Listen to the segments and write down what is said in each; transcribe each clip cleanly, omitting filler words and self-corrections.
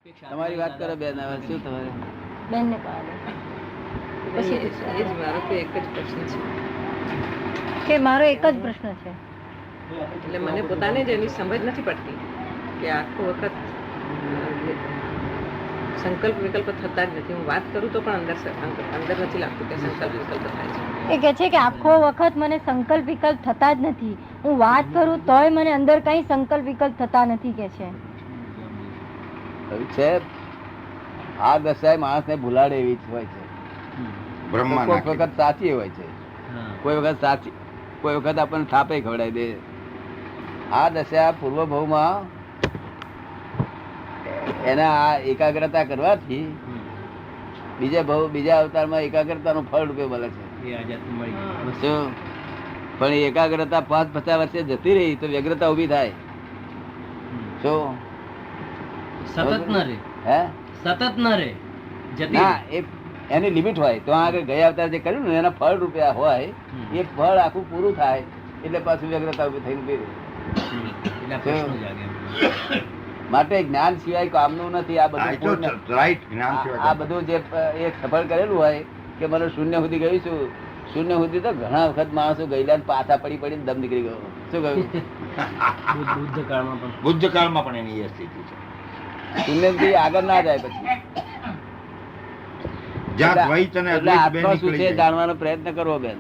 તમારી વાત કરો બેન, હવે શું તમારે બેન ને પાડે પછી એ જ મારો તો એક જ પ્રશ્ન છે કે મારો એક જ પ્રશ્ન છે. એટલે મને પોતાને જ એની સમજ નથી પડતી કે આખો વખત સંકલ્પ વિકલ્પ થતા જ નથી. હું વાત કરું તો પણ અંદર નથી લાગતું કે સંકલ્પ વિકલ્પ થાય છે. એ કે છે કે આખો વખત મને સંકલ્પ વિકલ્પ થતા જ નથી. હું વાત કરું તોય મને અંદર કઈ સંકલ્પ વિકલ્પ થતા નથી કે છે. છે આ દશા માણસને ભૂલાડે એવી જ હોય છે. કોઈ વખત સાચી હોય છે, કોઈ વખત સાચી, કોઈ વખત આપણને થાપે ખવડાવી દે. આ દશા પૂર્વ ભાવમાં એના આ એકાગ્રતા કરવાથી બીજા અવતારમાં એકાગ્રતાનું ફળ રૂપે મળે છે. શું? પણ એ એકાગ્રતા 5-50 વર્ષે જતી રહી તો વ્યગ્રતા ઉભી થાય. શું? સતત ન રે, હે સતત ન રે, ના, એ એની લિમિટ હોય તો આગળ ગયા અવતાર જે કર્યું ને એના ફળ રૂપિયા હોય એ ફળ આખું પૂરું થાય એટલે પાછું વ્યગ્રતા ઉભી થઈને ઉભી રહે. માટે જ્ઞાન સિવાય કામનું નથી. આ બધું આ બધું જે એક સફળ કરેલું હોય કે મને શૂન્ય સુધી ગયું છું, શૂન્ય સુધી તો ઘણા વખત માણસો ગયેલા પાછા પડી પડીને દમ નીકળી ગયો. શું કહ્યું? બુદ્ધ કાળમાં પણ એની એ સ્થિતિ છે. શૂન્ય થી આગળ ના જાય પછી આત્મા શું છે જાણવાનો પ્રયત્ન કરવો બેન.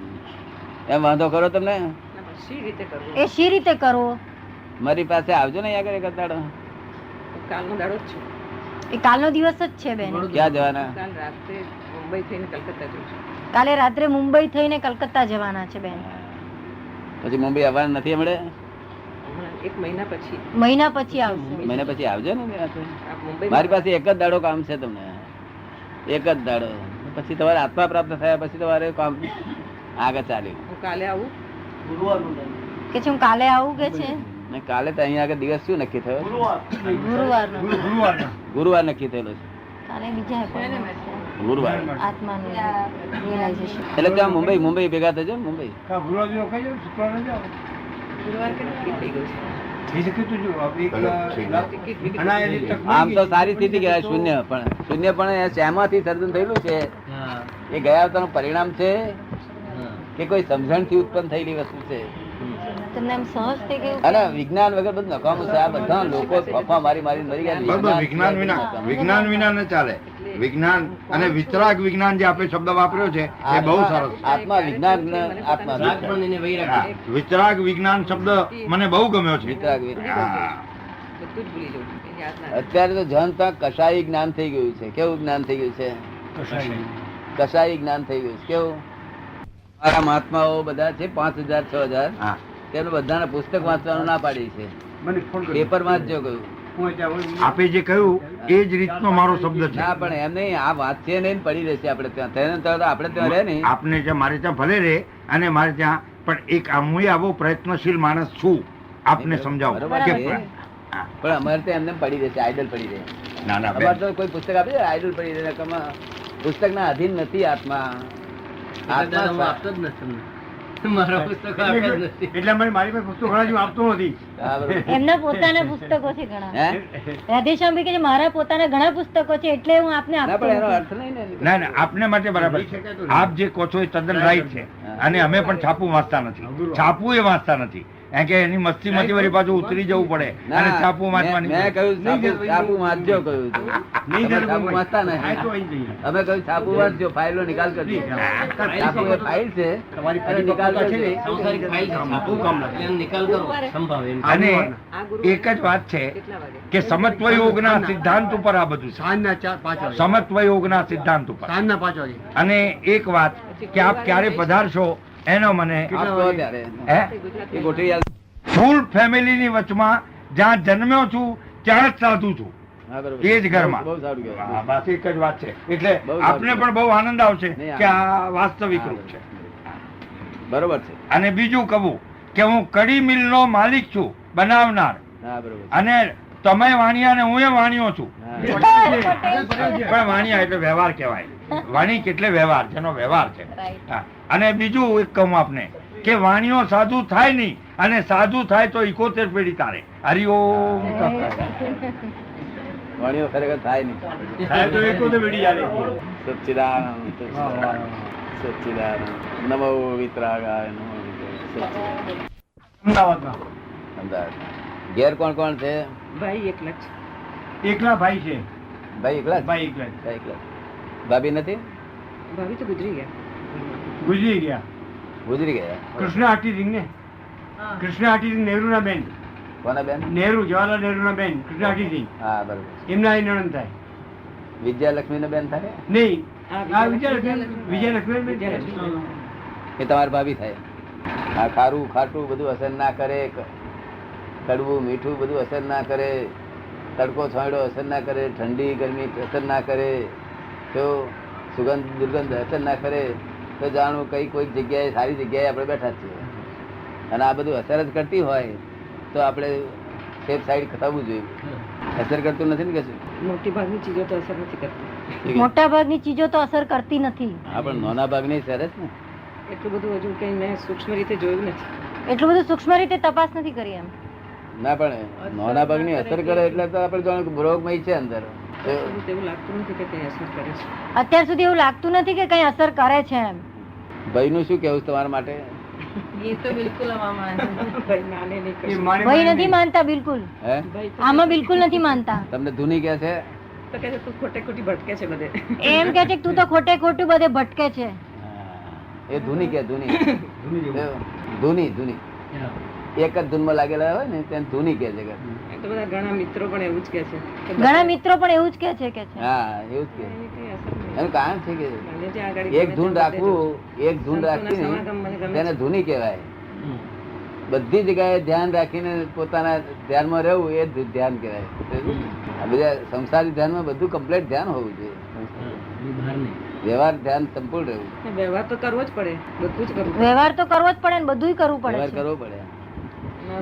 એમ વાંધો કરો તમને? શી રીતે કરવું? એ શી રીતે કરવો? મારી પાસે આવજો ને આગળ એક દાડો. કાલનો દાડો જ છે. એ કાલનો દિવસ જ છે બેન. ક્યાં જવાના? કાલ રાત્રે મુંબઈ થઈને કલકત્તા જઉં છું. કાલે રાત્રે મુંબઈ થઈને કલકત્તા જવાના છે બેન. પછી મુંબઈ આવવાનું નથી હમણે? એક મહિના પછી. મહિના પછી આવશે. મહિના પછી આવજો ને. મુંબઈ મારી પાસે એક જ દાડો કામ છે તમને, એક જ દાડો. પછી તમારે આત્મા પ્રાપ્ત થયા પછી તમારે કામ આગળ ચાલ્યું. હું કાલે આવું. કે છે હું કાલે આવું કે છે. ને કાલે તો અહીંયા આગળ દિવસ શું નક્કી થયો? ગુરુવાર નક્કી થયેલો છે. કાલે બીજા ગુરુવાર આત્માનું રિયલાઇઝેશન. એટલે ત્યાં મુંબઈ ભેગા થજો. મુંબઈ ગુરુવાર કે નક્કી થઈ ગયું છે. આમ તો સારી સ્થિતિ કહેવાય શૂન્ય, પણ શેમાંથી સર્જન થયેલું છે એ ગયા અવતારનું પરિણામ છે કે કોઈ સમજણથી ઉત્પન્ન થયેલી વસ્તુ છે? તમને એમ સહજ થઈ ગયું? અને વિજ્ઞાન વગર બધું નકામું છે. આ બધા લોકો ફફા મારી મરી ગયા. વિજ્ઞાન વિના ન ચાલે. વિજ્ઞાન અને વિતરાગ વિજ્ઞાન જે આપણે શબ્દ વાપર્યો છે એ બહુ સરસ. આત્મા વિજ્ઞાન, આત્મા વિતરાગ વિજ્ઞાન શબ્દ મને બહુ ગમ્યો છે. વિતરાગ બધું જ ભૂલી જવું છું. યાદ ના અત્યારે તો જન તો કશાઈ જ્ઞાન થઈ ગયું છે. કેવું જ્ઞાન થઈ ગયું છે? કશાઈ જ્ઞાન થઈ ગયું છે. કેવું? મારા મહાત્માઓ બધા છે 5000 6000, તેમને બધાના પુસ્તક વાંચવાનું ના પાડી છે. પેપર વાંચજો કહ્યું. આપે જે કહ્યું એ જ રીતનો મારો શબ્દ છે. ના પણ એમ નહીં, આ વાંચીએ નહીં પડી રહેશે આપણે ત્યાં. આપણે ત્યાં રહે નહીં. આપને ત્યાં મારે ત્યાં ભલે રહે અને મારે ત્યાં પણ એક હું આવો પ્રયત્નશીલ માણસ છું. આપને સમજાવો કે પણ અમારે તો એમને પડી રહેશે, આઈડલ પડી રહે. ના ના અમારે તો કોઈ પુસ્તક આપી આઈડલ પડી રહે. પુસ્તક ના અધીન નથી આત્મા. આપતો જ નથી. મારા પુસ્તકો એટલે મારી પાસે પુસ્તકો ઘણા આપતો નથી. એમના પોતાના પુસ્તકો છે ઘણા. રાધેશ્યામ કે મારા પોતાના ઘણા પુસ્તકો છે એટલે હું આપને આપતો પણ એનો નથી. અર્થ નહીં ને. ના ના આપને માટે બરાબર છે. આપ જે કહો છો એ તદ્દન રાઈટ છે. અને અમે પણ છાપું વાંચતા નથી. છાપું એ વાંચતા નથી. કે એની મસ્તી માંથી વળી પાછું ઉતરી જવું પડે અને છાપું વાંચવાની. મેં કહ્યું છાપું વાંચજો કહ્યું હતું. છાપું વાંચતા નહીં. અમે કહ્યું છાપું વાંચજો, ફાઇલો નિકાલ કરજો. છાપું એ ફાઇલ છે અને નિકાલ કરજો. અને એક જ વાત છે કે સમત્વ યોગના સિદ્ધાંત ઉપર આ બધું છે. સમત્વ યોગના સિદ્ધાંત ઉપર. અને એક વાત કે આપ ક્યારે પધારશો એનો મને ફૂલ ફેમિલી ની વચમાં જ્યાં જન્મ્યો છું ત્યાં જ સાધુ છું. એ જ ઘરમાં. બસ એક જ વાત છે. એટલે આપને પણ બહુ આનંદ આવશે કે આ વાસ્તવિક રૂપ છે. બરોબર છે. અને બીજું કહું કે હું કડી મિલ નો માલિક છું, બનાવનાર. અને તમે વાણિયા ને હું એ વાણિયો છું. પણ વાણિયા એટલે વ્યવહાર કહેવાય. વાણી કેટલે વ્યવહાર, જેનો વ્યવહાર છે. અને બીજું એક કહું આપને કે વાણીઓ સાધુ થાય નહીં અને સાધુ થાય તો 71 પેઢી તારે. હરિઓમ. વાણીઓ ખરેખર થાય નહીં. સાહેબ તો એક વખત વેડી ચાલે છે. સચ્ચિદાનંદ સચ્ચિદાનંદ નમો વિતરાગાય નમો વિતરાગાય. અમદાવાદમાં અમદાવાદ. ઘેર કોણ કોણ છે? ભાઈ એકલા જ છે. એકલા ભાઈ છે. ભાઈ એકલા જ? ભાઈ એકલા જ. ભાઈ એકલા જ. ભાભી નથી? ભાભી તો ગુજરી ગયા. ગુજરી ગયા. ગુજરી ગયા. કૃષ્ણ આટીસિંહ ને કૃષ્ણ આટીસિંહ નહેરુ ના બેન. કોના બેન? નહેરુ જવાહરલાલ નહેરુ ના બેન કૃષ્ણ આટીસિંહ. હા બરોબર. એમના અહીં નણંદ થાય વિજયાલક્ષ્મી ના બેન થાય? નહીં. હા, આ વિજયલક્ષ્મી બેન થાય. એ તમારી ભાભી થાય. આ ખારું ખાટું બધું અસર ના કરે, કડવું મીઠું બધું અસર ના કરે, તડકો છાંયડો અસર ના કરે, ઠંડી ગરમી અસર ના કરે, તો સુગંધ દુર્ગંધ અસર ના કરે, તો જાણવું કઈ કોઈક જગ્યાએ સારી જગ્યાએ આપણે બેઠા છીએ. અને આ બધું અસર જ કરતી હોય તો આપણે સેફ સાઈડ થવું જોઈએ. અસર કરતું નથી ને કશું. મોટી ભાગની ચીજો તો અસર નથી કરતી. મોટા ભાગની ચીજો તો અસર કરતી નથી. હા પણ નાના ભાગની સરસ ને. એટલું બધું હજુ કઈ મેં સૂક્ષ્મ રીતે જોયું નથી. એટલું બધું સૂક્ષ્મ રીતે તપાસ નથી કરી એમ. ના પણ નાના ભાગની અસર કરે એટલે તો આપણે જાણો કે રોગમય છે અંદર. એવું લાગતું નથી કે કઈ અસર કરે છે. અત્યાર સુધી એવું લાગતું નથી કે કઈ અસર કરે છે એમ. ભાઈનું શું કહેવું છે તમારા માટે? એ તો બિલકુલ ભાઈ માને નહીં એ કશું. માને ભાઈ નથી માનતા બિલકુલ. હે? ભાઈ તો આમાં બિલકુલ નથી માનતા. તમને ધૂની કે છે? તો કહે છે તું ખોટે ખોટી ભટકે છે બધે. એમ કે છે કે તું તો ખોટે ખોટું બધે ભટકે છે. એ ધૂની કે ધૂની ધૂની ધૂની એક જ ધૂનમાં લાગેલા હોય ને તેને ધૂની કે છે. એ તો બધા ઘણા મિત્રો પણ એવું જ કહે છે કે ઘણા મિત્રો પણ એવું જ કે છે કે છે. હા એવું જ કે. એની કઈ અસર નહીં. એનું કારણ છે કે મને જે આગળ એક ધૂન રાખવું, એક ધૂન રાખીને સમાગમ મને ગમે તેને છે. ધૂની કહેવાય. બધી જગ્યાએ ધ્યાન રાખીને પોતાના ધ્યાનમાં રહેવું એ ધ્યાન કહેવાય. આ બધા સંસારી ધ્યાનમાં બધું કમ્પ્લીટ ધ્યાન હોવું જોઈએ. બહાર નહીં. વ્યવહાર ધ્યાન સંપૂર્ણ રહેવું. વ્યવહાર તો કરવો જ પડે, બધું જ કરવું પડે. વ્યવહાર તો કરવો જ પડે ને બધું કરવું પડે વ્યવહાર છે. કરવો પડે.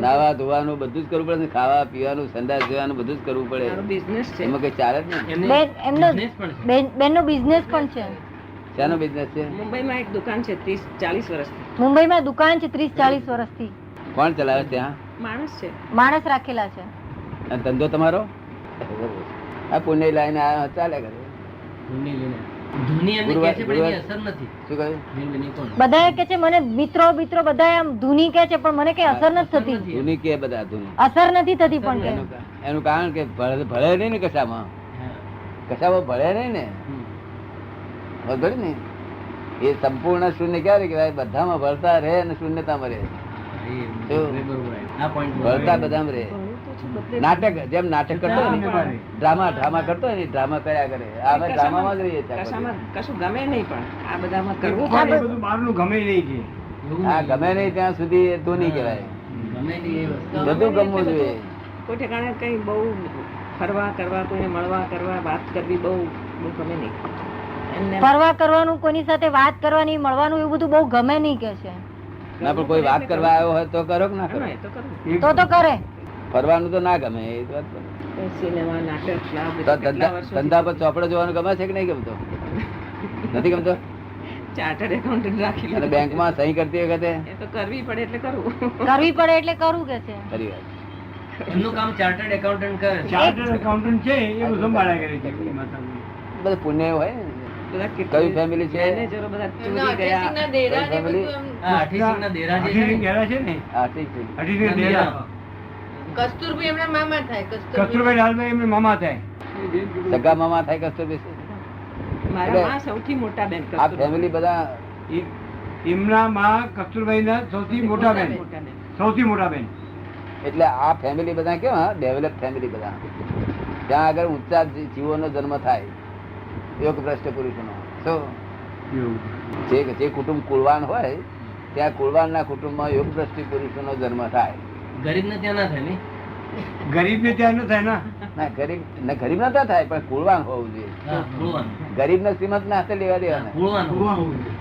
નાવા ધોવાનું બધું જ કરવું પડે ને, ખાવા પીવાનું સંડાસ જવાનું બધું જ કરવું મારો પડે. બિઝનેસ છે. એમાં કઈ ચાલે જ નહીં. એમને એમનો business પણ છે. બેનનો બિઝનેસ પણ છે. શાનો બિઝનેસ છે? મુંબઈમાં એક દુકાન છે 30-40 વર્ષથી. મુંબઈમાં દુકાન છે 30-40 વર્ષથી. કોણ ચલાવે ત્યાં? માણસ છે. માણસ રાખેલા છે. અને ધંધો તમારો? આ પુણ્ય લાઈને આ ચાલે કરે. ધૂની લઈને. ધૂની એમને કહે છે પણ એની અસર નથી. શું કહ્યું? ધૂની કોણ? બધા કે છે મને મિત્રો બધા આમ ધૂની કે છે પણ મને કઈ અસર નથી થતી. ધૂની કે બધા ધૂની. અસર નથી થતી પણ કે એનું કારણ કે ભળે નહીં ને કશામાં. હા. કશામાં ભળે નહીં ને. હમ. ખબર ને એ સંપૂર્ણ શૂન્ય ક્યારે કહેવાય? બધામાં ભળતા રહે અને શૂન્યતામાં રહે. એ બરોબર આવ્યું. આ point ભળતા બરોબર. બધામાં રહે. ભણવું તો છે બધે. નાટક જેમ નાટક કરતો હોય ને, ડ્રામા કરતો હોય ને, ડ્રામા કર્યા કરે. અમે ડ્રામામાં જ રહીએ છીએ. કશામાં કશું ગમે નહીં પણ આ બધામાં કરવું પણ પડે. એ બધું બહારનું ગમે નહીં છે. એવું હા નહીં. ગમે નહીં ત્યાં સુધી એ ધૂની કહેવાય. ગમે નહીં એ વસ્તુ. બધું ગમવું જોઈએ. કોઈ ઠેકાણે કઈ બહુ ફરવા કરવા, કોઈને મળવા કરવા, વાત કરવી બહુ બહુ ગમે નહીં. એમને ફરવા કરવાનું, કોઈની સાથે વાત કરવાની, મળવાનું એવું બધું બહુ ગમે નહીં કે છે. ના પણ કોઈ વાત કરવા આવ્યો હોય તો કરો કે ના કરો? હા, એ તો કરવું. તો કરે. ફરવાનું તો ના ગમે એ વાત કરો. સિનેમા, નાટક, ક્લબ, તો કેટલા વર્ષોથી ધંધા પર ચોપડો જોવાનું ગમે છે કે નહીં ગમતો? નથી ગમતો? ચાર્ટર્ડ એકાઉન્ટન્ટ રાખી અને લીધું. બેંકમાં સહી કરતી વખતે એ તો કરવી પડે એટલે કરવું. કરવી પડે એટલે કરવું કે છે. ખરી વાત. એમનું કામ ચાર્ટર્ડ એકાઉન્ટન્ટ કરે છે. ચાર્ટર્ડ એકાઉન્ટન્ટ છે એ બધું સંભાળ્યા કરે છે માતાજી. બધું પુણ્ય હોય ને. બધા કઈ family છે? મેનેજરો બધા ચોરી ગયા. કઈ family? હા, અઠીસિંહના દેરા જે છે અઠીસિંહ ને, ઘેરા છે ને હા, ઠીક છે. અઠીસિંહ એમના દેરા. દેરા. કસ્તુરભાઈ એમના મામા થાય. કસ્તુરભાઈ લાલભાઈ એમને મામા થાય. સગા મામા થાય કસ્તુરબી. મારા માં સૌથી મોટા બેન આ કસ્તુરબા. ફેમિલી બધા એમના માં કસ્તુરભાઈના સૌથી મોટા બેન. મોટા બેન. સૌથી મોટા બેન. એટલે આ ફેમિલી બધા કેવા ડેવલપ ફેમિલી બધા. ત્યાં આગળ ઊંચા જીવોનો જન્મ થાય, યોગ ભ્રષ્ટ પુરુષોનો. તો જે કુટુંબ કુળવાન હોય ત્યાં કુળવાનના કુટુંબમાં યોગ ભ્રષ્ટ પુરુષોનો જન્મ થાય. ગરીબને ત્યાં ના થાય ને. ગરીબને ત્યાં ન થાય ને. ના ગરીબ નતા થાય પણ કુળવાન હોવું જોઈએ. હા, કુળવાન. ગરીબ ને શ્રીમંત ના હાથે લેવા દેવાના. કુળવાન.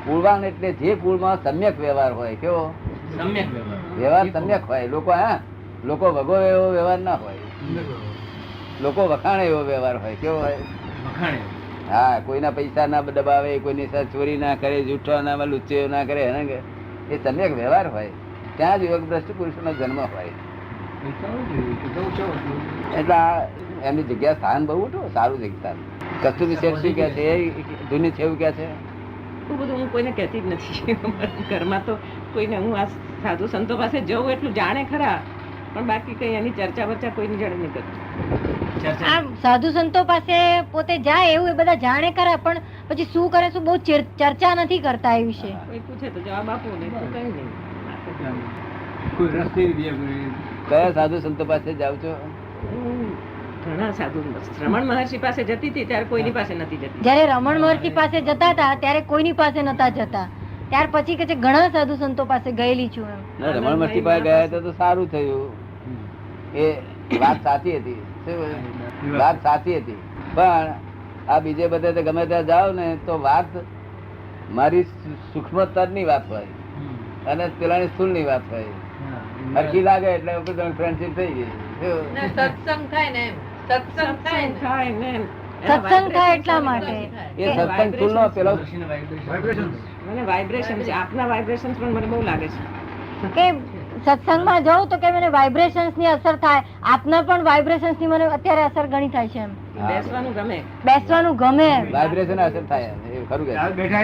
કુળવાન એટલે જે કુળમાં સમ્યક વ્યવહાર હોય. કેવો સમ્યક વ્યવહાર. વ્યવહાર સમ્યક હોય. લોકો ભગોવે એવો વ્યવહાર ના હોય. લોકો વખાણે એવો વ્યવહાર હોય. કેવો હોય? વખાણે. હા, કોઈના પૈસા ના દબાવે, કોઈની સાથે ચોરી ના કરે, જૂઠો ના લુચ્ચો ના કરે. એ સમ્યક વ્યવહાર હોય. ત્યાં જ યોગ ભ્રષ્ટ પુરુષોનો જન્મ હોય. એટલે એમની જગ્યા સ્થાન બહુ મોટું સારું છે સ્થાન. કસ્તુરી શેઠ શું કે છે એ જૂની છે એવું કે છે. એટલું બધું હું કોઈને કહેતી જ નથી ઘરમાં તો કોઈને હું આ સાધુ સંતો પાસે જઉં એટલું જાણે ખરા પણ બાકી કઈ એની ચર્ચા બર્ચા કોઈની જોડે નહીં કરતી. આ સાધુ સંતો પાસે પોતે જાય એવું એ બધા જાણે ખરા પણ પછી શું કરે શું બહુ ચર્ચા નથી કરતા એ વિશે. કોઈ પૂછે તો જવાબ આપો ને તો કઈ નહીં. કયા સાધુ સંતો પાસે જાવ છો? હું ઘણા સાધુ રમણ મહર્ષિ પાસે જતી હતી ત્યારે કોઈની પાસે નથી જતી. જયારે રમણ મહર્ષિ પાસે જતા હતા ત્યારે કોઈની પાસે નતા જતા. ત્યાર પછી કે છે ઘણા સાધુ સંતો પાસે ગયેલી છું એમ. રમણ મહર્ષિ પાસે ગયા તો સારું થયું. એ વાત સાચી હતી. શું વાત સાચી હતી પણ આ બીજે બધે ગમે ત્યાં જાઓ ને તો વાત મારી સૂક્ષ્મતરની વાત હોય અને પેલાની સ્થૂળ ની વાત હોય. હરખી લાગે એટલે ફ્રેન્ડશીપ થઈ ગઈ. સત્સંગ થાય ને સત્સંગ થાય એટલા માટે એ સત્સંગ સ્થૂળ નો પેલો મને વાઇબ્રેશન છે આપના વાઇબ્રેશન પણ મને બહુ લાગે છે કે સત્સંગમાં જાઉં તો કે મને વાઇબ્રેશન્સ ની અસર થાય. આપના પણ વાઇબ્રેશન્સ ની મને અત્યારે અસર ઘણી થાય છે એમ. બેસવાનું ગમે બેસવાનું ગમે વાઇબ્રેશન અસર થાય એ ખરું કે બેઠા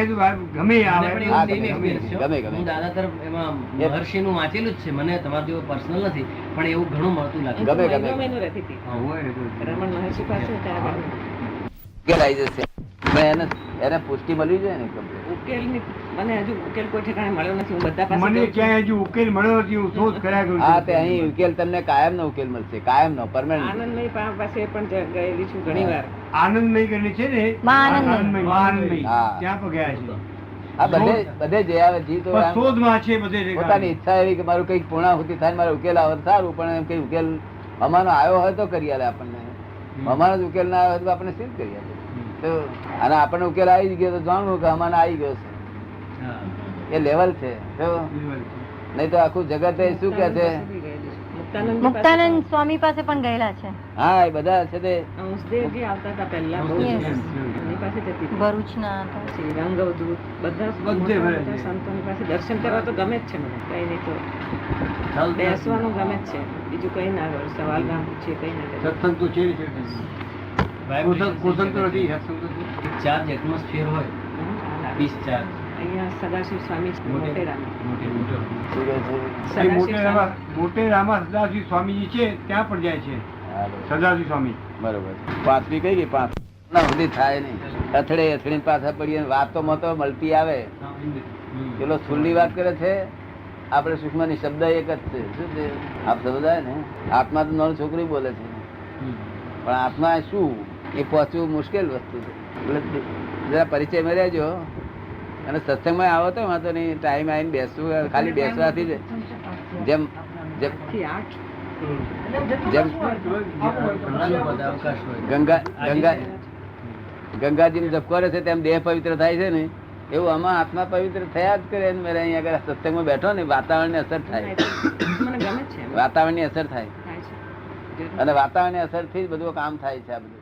ગમે ગમે હું દાદા તરફ એમાં મહર્ષિનું વાંચેલું જ છે. મને તમારા જેવો પર્સનલ નથી પણ એવું ઘણું મળતું લાગે. ગમે ગમે મહિનો રહેતી હતી રમણ મહર્ષિ પાસે ત્યારે ઉકેલ આવી જશે. એને પુષ્ટિ મળવી જોઈએ ને ઉકેલ મને હજુ ઉકેલ કોઈ ઠેકાણે મળ્યો નથી. હું બધા પાસે મને ક્યાંય હજુ ઉકેલ મળ્યો નથી. હું શોધ કર્યા કરું છું. હા તે અહીં ઉકેલ તમને કાયમ નો ઉકેલ મળશે. કાયમ નો પરમેનન્ટ. આનંદમય પાસે પણ ગયેલી છું ઘણી વાર. આનંદમય કરીને છે ને આનંદમય ત્યાં પણ ગયા છે. આ બધે જે આવે જીવ તો આમ શોધમાં છે બધે પોતાની ઈચ્છા એવી કે મારું કઈક પૂર્ણાહુતિ થાય મારો ઉકેલ આવે તો સારું પણ એમ કઈ ઉકેલ અમારો આવ્યો હોય તો કરી આલે આપણને. અમારો જ ઉકેલ ના આવ્યો તો આપણે સિદ્ધ કરી આપે. તો અને આપણને ઉકેલ આવી ગયો તો જાણવું કે અમારે આવી ગયો છે. એ લેવલ છે. નહીં તો આખું જગત એ શું કે છે. મુક્તાનંદ સ્વામી પાસે પણ ગયેલા છે. હા એ બધા છે તે અંશદેવજી આવતા હતા પહેલા બહુ Yes. એની પાસે જતી હતી. ભરૂચના હતા. પછી રંગવદૂત બધા બધે ભરે છે. સંતોની પાસે દર્શન કરવા તો ગમે જ છે મને. કઈ નહીં તો બેસવાનું ગમે જ છે. બીજું કઈ ના ગમે. સવાલ ના પૂછે કઈ ના કરે. સત્સંગ તો છે કુસંગ તો નથી. ચાર્જ એટમોસ્ફિયર હોય પીસ ચાર્જ અહીંયા સદાશિવ સ્વામી છે મોટેરામાં. શું કહે છે? સદાશિવ સ્વામી. મોટેરામાં સદાશિવ સ્વામીજી છે ત્યાં પણ જાય છે. હા, બરોબર. સદાશિવ સ્વામી બરોબર. પાંચમી કઈ ગઈ? પાંચ ના સુધી થાય નહીં. અથડે પાછા પડીએ વાતો મતો મળતી આવે. પેલો સ્થૂળની વાત કરે છે આપણે સૂક્ષ્મની શબ્દ એક જ છે. શું છે? આપ સમજાય ને આત્મા તો નાનું છોકરી બોલે છે પણ આત્મા શું એ પહોંચવું મુશ્કેલ વસ્તુ છે. એટલે જરા પરિચય માં રહેજો અને સત્સંગમાં આવો તો વાંધો નહીં. ટાઈમ આવીને બેસવું ખાલી બેસવાથી જ જેમ જેમ થી 8 જેમ ગંગાજી જપ કરે છે તેમ દેહ પવિત્ર થાય છે ને એવું આમાં આત્મા પવિત્ર થયા જ કરે. મેરે અહીંયા આગળ સત્સંગમાં બેઠો ને વાતાવરણ ની અસર થાય. મને ગમે છે વાતાવરણ ની અસર થાય થાય છે. અને વાતાવરણ ની અસર થી જ બધું કામ થાય છે. આ બધું